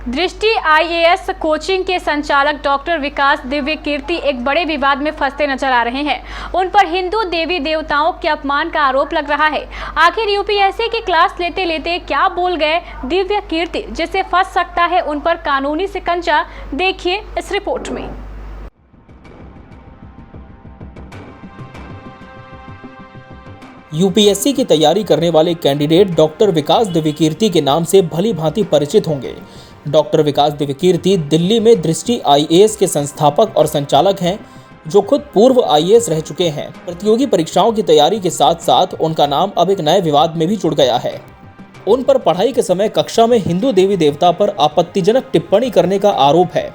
दृष्टि IAS coaching के संचालक डॉक्टर विकास दिव्य कीर्ति एक बड़े विवाद में फंसते नजर आ रहे हैं। उन पर हिंदू देवी देवताओं के अपमान का आरोप लग रहा है। आखिर यूपीएससी की क्लास लेते लेते क्या बोल गए दिव्य कीर्ति जिससे फंस सकता है उन पर कानूनी शिकंजा? देखिए इस रिपोर्ट में। यूपीएससी की तैयारी करने वाले कैंडिडेट डॉक्टर विकास दिव्य कीर्ति के नाम से भली भांति परिचित होंगे। डॉक्टर विकास दिव्य कीर्ति दिल्ली में दृष्टि आईएएस के संस्थापक और संचालक हैं, जो खुद पूर्व आईएएस रह चुके हैं। प्रतियोगी परीक्षाओं की तैयारी के साथ साथ उनका नाम अब एक नए विवाद में भी जुड़ गया है। उन पर पढ़ाई के समय कक्षा में हिंदू देवी देवता पर आपत्तिजनक टिप्पणी करने का आरोप है।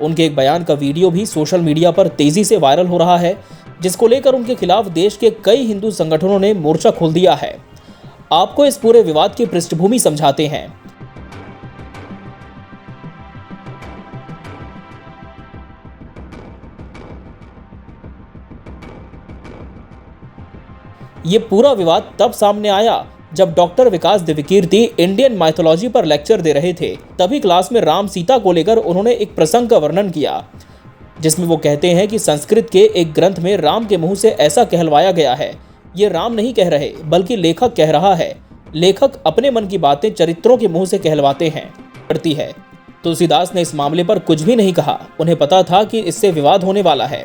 उनके एक बयान का वीडियो भी सोशल मीडिया पर तेजी से वायरल हो रहा है, जिसको लेकर उनके खिलाफ देश के कई हिंदू संगठनों ने मोर्चा खोल दिया है। आपको इस पूरे विवाद की पृष्ठभूमि समझाते हैं। ये पूरा विवाद तब सामने आया जब डॉक्टर विकास दिव्य कीर्ति इंडियन माइथोलॉजी पर लेक्चर दे रहे थे। तभी क्लास में राम सीता को लेकर उन्होंने एक प्रसंग का वर्णन किया, जिसमें वो कहते हैं कि संस्कृत के एक ग्रंथ में राम के मुंह से ऐसा कहलवाया गया है। ये राम नहीं कह रहे बल्कि लेखक कह रहा है। लेखक अपने मन की बातें चरित्रों के मुंह से कहलवाते हैं पड़ती है। तुलसीदास ने इस मामले पर कुछ भी नहीं कहा। उन्हें पता था कि इससे विवाद होने वाला है।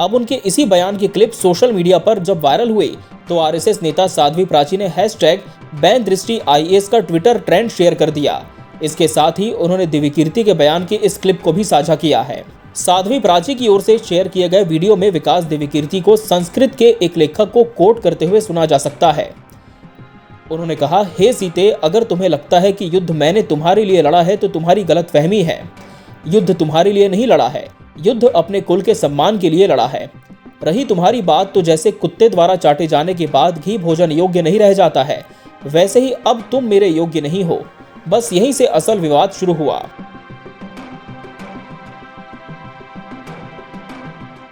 अब उनके इसी बयान की क्लिप सोशल मीडिया पर जब वायरल हुई तो आरएसएस नेता साध्वी प्राची ने #बैन दृष्टि आईएएस का ट्विटर ट्रेंड शेयर कर दिया। इसके साथ ही उन्होंने दिव्य कीर्ति के बयान की इस क्लिप को भी साझा किया है। साध्वी प्राची की ओर से शेयर किए गए वीडियो में विकास दिव्य कीर्ति को संस्कृत के एक लेखक को कोट करते हुए सुना जा सकता है। उन्होंने कहा, हे सीते, अगर तुम्हें लगता है कि युद्ध मैंने तुम्हारे लिए लड़ा है तो तुम्हारी गलतफहमी है। युद्ध तुम्हारे लिए नहीं लड़ा है, युद्ध अपने कुल के सम्मान के लिए लड़ा है। रही तुम्हारी बात, तो जैसे कुत्ते द्वारा चाटे जाने के बाद घी भोजन योग्य नहीं रह जाता है, वैसे ही अब तुम मेरे योग्य नहीं हो। बस यहीं से असल विवाद शुरू हुआ।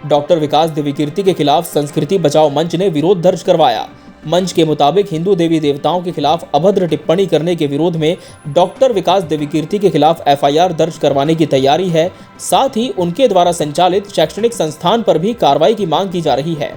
डॉक्टर विकास दिव्य कीर्ति के खिलाफ संस्कृति बचाओ मंच ने विरोध दर्ज करवाया। मंच के मुताबिक हिंदू देवी देवताओं के खिलाफ अभद्र टिप्पणी करने के विरोध में डॉक्टर विकास दिव्य कीर्ति के खिलाफ एफआईआर दर्ज करवाने की तैयारी है। साथ ही उनके द्वारा संचालित शैक्षणिक संस्थान पर भी कार्रवाई की मांग की जा रही है।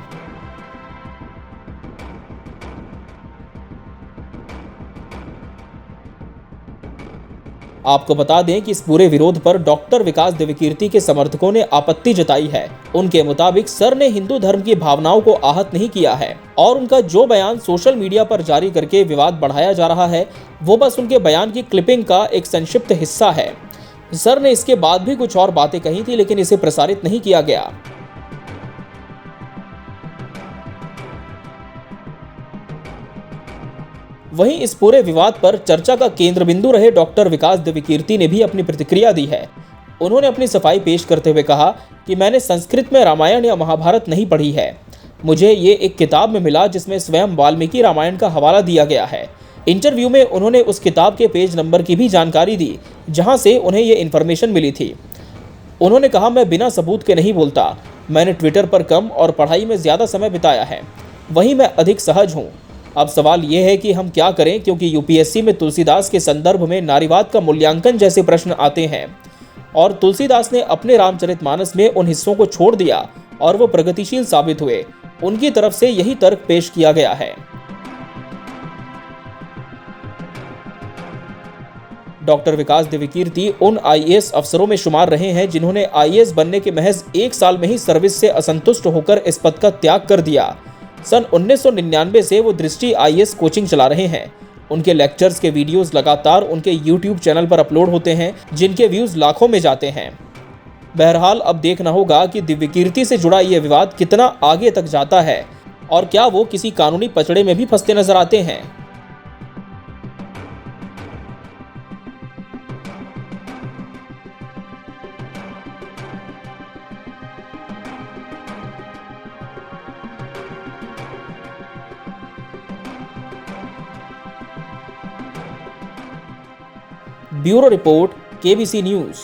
आपको बता दें कि इस पूरे विरोध पर डॉक्टर विकास दिव्य कीर्ति के समर्थकों ने आपत्ति जताई है। उनके मुताबिक सर ने हिंदू धर्म की भावनाओं को आहत नहीं किया है और उनका जो बयान सोशल मीडिया पर जारी करके विवाद बढ़ाया जा रहा है, वो बस उनके बयान की क्लिपिंग का एक संक्षिप्त हिस्सा है। सर ने इसके बाद भी कुछ और बातें कही थी, लेकिन इसे प्रसारित नहीं किया गया। वहीं इस पूरे विवाद पर चर्चा का केंद्र बिंदु रहे डॉक्टर विकास दिव्य कीर्ति ने भी अपनी प्रतिक्रिया दी है। उन्होंने अपनी सफाई पेश करते हुए कहा कि मैंने संस्कृत में रामायण या महाभारत नहीं पढ़ी है। मुझे ये एक किताब में मिला जिसमें स्वयं वाल्मीकि रामायण का हवाला दिया गया है। इंटरव्यू में उन्होंने उस किताब के पेज नंबर की भी जानकारी दी जहाँ से उन्हें ये इन्फॉर्मेशन मिली थी। उन्होंने कहा, मैं बिना सबूत के नहीं बोलता। मैंने ट्विटर पर कम और पढ़ाई में ज़्यादा समय बिताया है, वहीं मैं अधिक सहज हूँ। अब सवाल ये है कि हम क्या करें, क्योंकि यूपीएससी में तुलसीदास के संदर्भ में नारीवाद का मूल्यांकन जैसे प्रश्न आते हैं और तुलसीदास ने अपने रामचरितमानस में उन हिस्सों को छोड़ दिया और वो प्रगतिशील साबित हुए। उनकी तरफ से यही तर्क पेश किया गया है। डॉक्टर विकास दिव्य कीर्ति उन आईएएस अफसरों में शुमार रहे हैं जिन्होंने आईएएस बनने के महज 1 साल में ही सर्विस से असंतुष्ट होकर इस पद का त्याग कर दिया। सन 1999 से वो दृष्टि आईएएस कोचिंग चला रहे हैं। उनके लेक्चर्स के वीडियोस लगातार उनके यूट्यूब चैनल पर अपलोड होते हैं, जिनके व्यूज लाखों में जाते हैं। बहरहाल अब देखना होगा कि दिव्य कीर्ति से जुड़ा ये विवाद कितना आगे तक जाता है और क्या वो किसी कानूनी पचड़े में भी फंसते नजर आते हैं। Bureau report, KBC news.